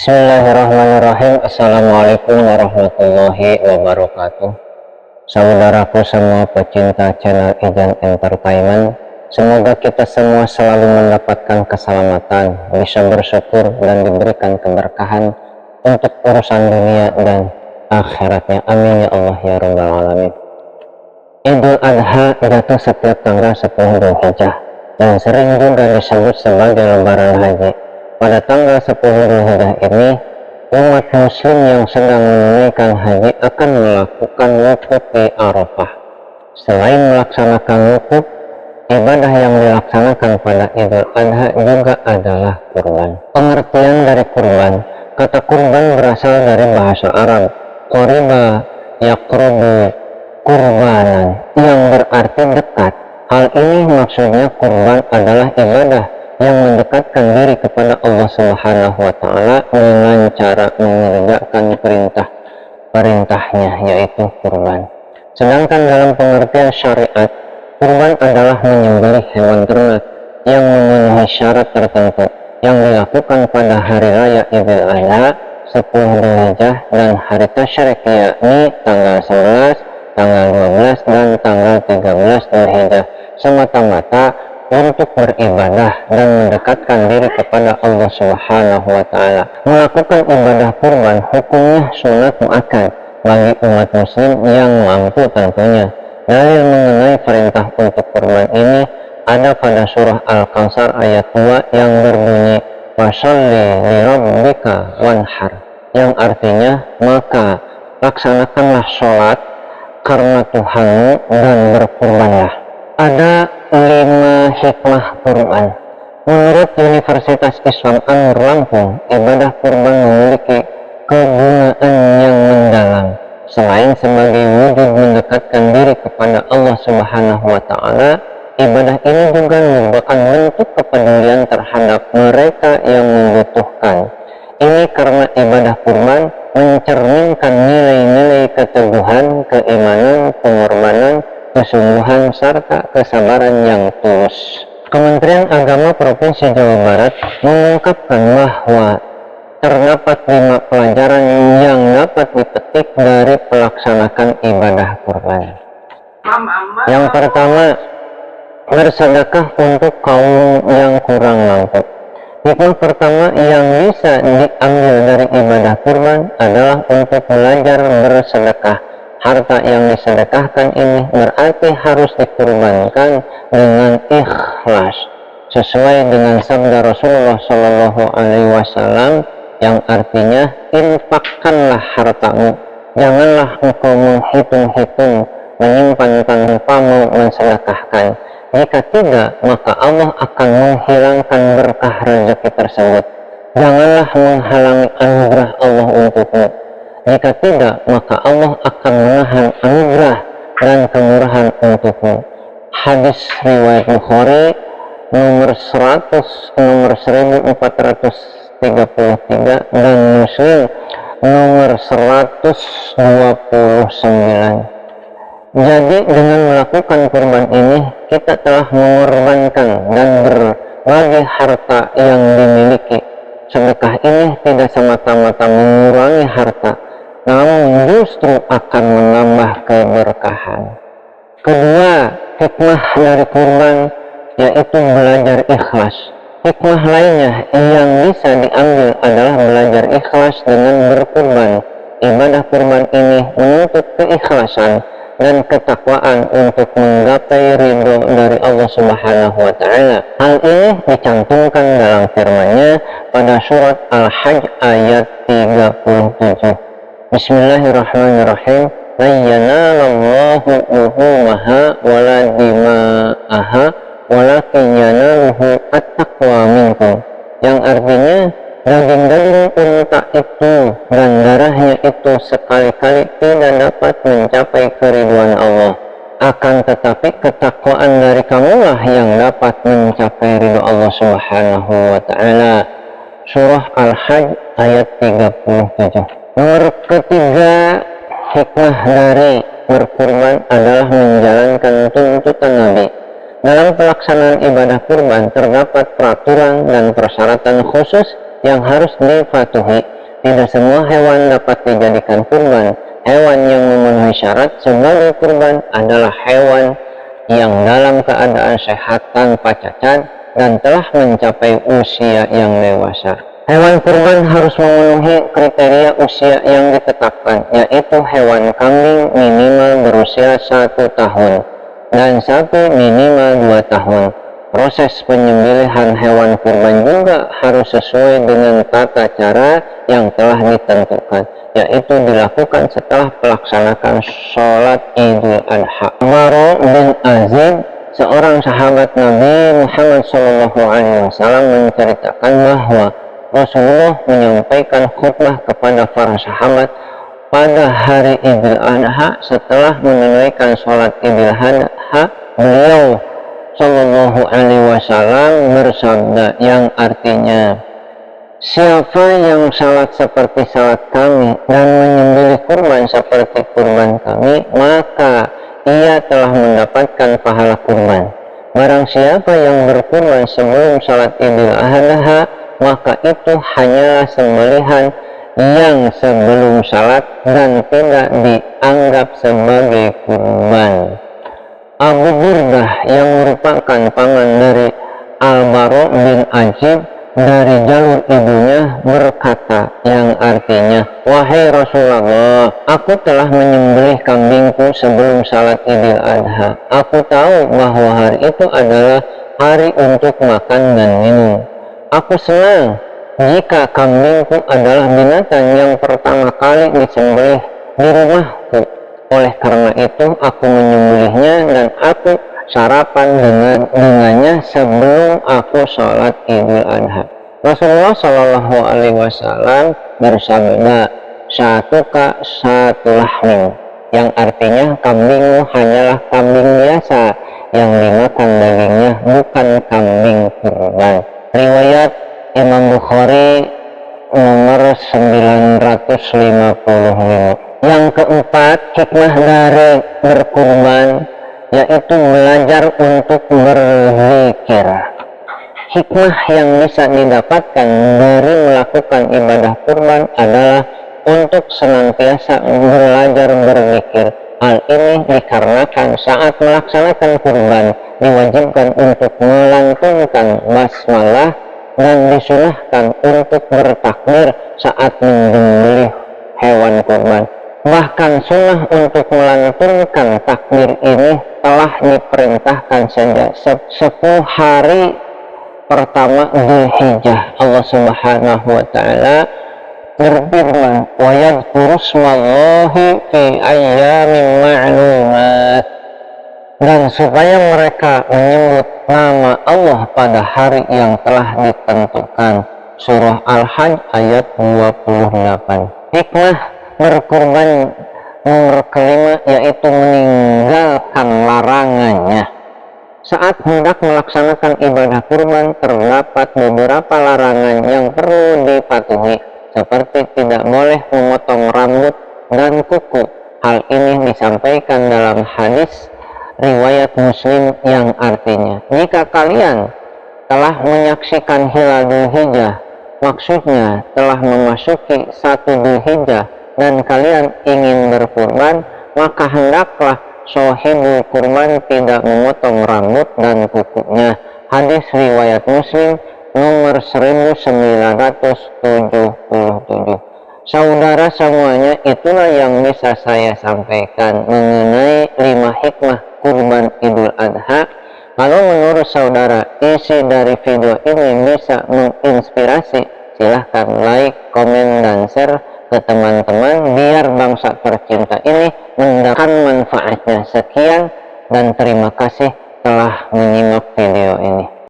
Bismillahirrahmanirrahim. Assalamualaikum warahmatullahi wabarakatuh. Saudaraku semua pecinta channel Ijan Entertainment, semoga kita semua selalu mendapatkan keselamatan, bisa bersyukur dan diberikan keberkahan untuk urusan dunia dan akhiratnya. Amin ya Allah ya Rabbal Alamin. Idul Adha jatuh setiap tanggal 10 Dzulhijjah dan sering juga disebut sebagai lebaran haji. Pada tanggal 10 Dzulhijjah ini, umat muslim yang sedang menunaikan haji akan melakukan wukuf di Arafah. Selain melaksanakan wukuf, ibadah yang dilaksanakan pada Idul Adha juga adalah kurban. Pengertian dari kurban, kata kurban berasal dari bahasa Arab qoriba yaqrubu kurbanan, yang berarti dekat. Hal ini maksudnya kurban adalah ibadah yang mendekatkan diri kepada Allah Subhanahu wa Ta'ala dengan cara mengerjakan perintahnya, yaitu kurban. Sedangkan dalam pengertian syariat, kurban adalah menyembelih hewan ternak yang memenuhi syarat tertentu yang dilakukan pada hari raya Idul Adha 10 Dzulhijjah dan hari tasyrik, yakni tanggal 11, tanggal 12 dan tanggal 13 Dzulhijjah, semata-mata untuk beribadah dan mendekatkan diri kepada Allah Subhanahu wa Ta'ala. Melakukan ibadah kurban hukumnya sunat muakkad bagi umat muslim yang mampu tentunya. Dalil mengenai perintah untuk kurban ini ada pada surah Al-Kautsar ayat 2 yang berbunyi washolli li rabbika wanhar, yang artinya maka laksanakanlah sholat karena Tuhanmu dan berkurbanlah. Ada 5 hikmah kurban. Menurut Universitas Islam Anur Lampung, ibadah kurban memiliki kegunaan yang mendalam. Selain sebagai wujud mendekatkan diri kepada Allah Subhanahu wa Ta'ala, ibadah ini juga merupakan bentuk kepedulian terhadap mereka yang membutuhkan. Ini karena ibadah kurban mencerminkan nilai-nilai keteguhan, keimanan, pengorbanan, kesungguhan, serta kesabaran yang tulus. Kementerian Agama Provinsi Jawa Barat mengungkapkan bahwa terdapat 5 pelajaran yang dapat dipetik dari pelaksanakan ibadah kurban. Yang pertama, bersedekah untuk kaum yang kurang mampu. Hikmah pertama yang bisa diambil dari ibadah kurban adalah untuk belajar bersedekah. Harta yang disedekahkan ini berarti harus dikurbankan dengan ikhlas, sesuai dengan sabda Rasulullah Shallallahu Alaihi Wasallam yang artinya infakkanlah hartamu, janganlah engkau menghitung-hitung, menyimpan tanpa mau mensedekahkan. Jika tidak, maka Allah akan menghilangkan berkah rezeki tersebut. Janganlah menghalangi anugerah Allah untukmu. Jika tidak, maka Allah akan menahan anugerah dan kemurahan untukmu. Hadis riwayat Bukhari nomor 1433 dan Muslim nomor 129. Jadi dengan melakukan kurban ini, kita telah mengorbankan dan berbagi harta yang dimiliki. Sedekah ini tidak semata-mata mengurangi harta, namun justru akan menambah keberkahan. Kedua, hikmah dari kurban yaitu belajar ikhlas. Hikmah lainnya yang bisa diambil adalah belajar ikhlas dengan berkurban. Ibadah kurban ini menuntut keikhlasan dan ketakwaan untuk menggapai ridho dari Allah Subhanahu wa Ta'ala. Hal ini dicantumkan dalam firman-Nya pada surat Al-Hajj ayat 37. Bismillahirrahmanirrahim. La yanalallahu luhumaha wala dima'aha walakin yanaluhu at-taqwa minkum, yang artinya daging-daging unta itu dan darahnya itu sekali-kali tidak dapat mencapai keridhaan Allah, akan tetapi ketakwaan dari kamulah yang dapat mencapai ridho Allah Subhanahu wa Ta'ala. Surah Al-Hajj ayat 37. Nomor ketiga, hikmah dari berkurban adalah menjalankan tuntutan Nabi. Dalam pelaksanaan ibadah kurban terdapat peraturan dan persyaratan khusus yang harus dipatuhi. Tidak semua hewan dapat dijadikan kurban. Hewan yang memenuhi syarat sebagai kurban adalah hewan yang dalam keadaan sehat tanpa cacat dan telah mencapai usia yang dewasa. Hewan kurban harus memenuhi kriteria usia yang ditetapkan, yaitu hewan kambing minimal berusia 1 tahun dan sapi minimal 2 tahun. Proses penyembelihan hewan kurban juga harus sesuai dengan tata cara yang telah ditentukan, yaitu dilakukan setelah melaksanakan sholat Idul Adha. Bara bin Azib, seorang sahabat Nabi Muhammad SAW, menceritakan bahwa Rasulullah menyampaikan khutbah kepada para sahabat pada hari Idul Adha setelah menunaikan sholat Idul Adha. Beliau Shallallahu Alaihi Wasallam bersabda yang artinya, siapa yang salat seperti salat kami dan menyembelih kurban seperti kurban kami, maka ia telah mendapatkan pahala kurban. Barang siapa yang berkurban sebelum salat Idul Adha, maka itu hanyalah sembelihan yang sebelum salat dan tidak dianggap sebagai kurban. Abu Burdah yang merupakan paman dari Al-Bara bin Azib dari jalur ibunya berkata yang artinya, wahai Rasulullah, aku telah menyembelih kambingku sebelum salat Idul Adha. Aku tahu bahwa hari itu adalah hari untuk makan dan minum. Aku senang jika kambingku adalah binatang yang pertama kali disembelih di rumahku. Oleh karena itu aku menyembelihnya dan aku sarapan dengannya sebelum aku sholat Idul Adha. Rasulullah Shallallahu Alaihi Wasallam bersabda, satuka satu lahmin, yang artinya kambingmu hanyalah kambing biasa yang dimakan dagingnya, bukan kambing kurban. Riwayat Imam Bukhari nomor 955. Yang keempat, hikmah dari berkurban, yaitu belajar untuk berzikir. Hikmah yang bisa didapatkan dari melakukan ibadah kurban adalah untuk senantiasa belajar berzikir. Hal ini dikarenakan saat melaksanakan kurban diwajibkan untuk melantunkan basmalah dan disunahkan untuk bertakbir saat menyembelih hewan kurban. Bahkan sunnah untuk melantunkan takbir ini telah diperintahkan sejak 10 hari pertama Dzulhijjah. Allah Subhanahu wa taala berfirman, wa yadhkuru smallahi fi ayyamin ma'lumat, dan supaya mereka menyebut nama Allah pada hari yang telah ditentukan. Surah Al-Hajj ayat 28. Hikmah berkurban nomor kelima, yaitu meninggalkan larangannya. Saat hendak melaksanakan ibadah kurban, terdapat beberapa larangan yang perlu dipatuhi, seperti tidak boleh memotong rambut dan kuku. Hal ini disampaikan dalam hadis riwayat Muslim yang artinya, jika kalian telah menyaksikan hilal Dzulhijjah, maksudnya telah memasuki 1 Dzulhijjah, dan kalian ingin berkurban, maka hendaklah shahidul kurban tidak memotong rambut dan kukunya. Hadis riwayat Muslim nomor 1977. Saudara semuanya, itulah yang bisa saya sampaikan mengenai 5 hikmah kurban Idul Adha. Kalau menurut saudara isi dari video ini bisa menginspirasi, silahkan like, komen, dan share ke teman-teman biar bangsa tercinta ini mendapatkan manfaatnya. Sekian dan terima kasih telah menyimak video ini.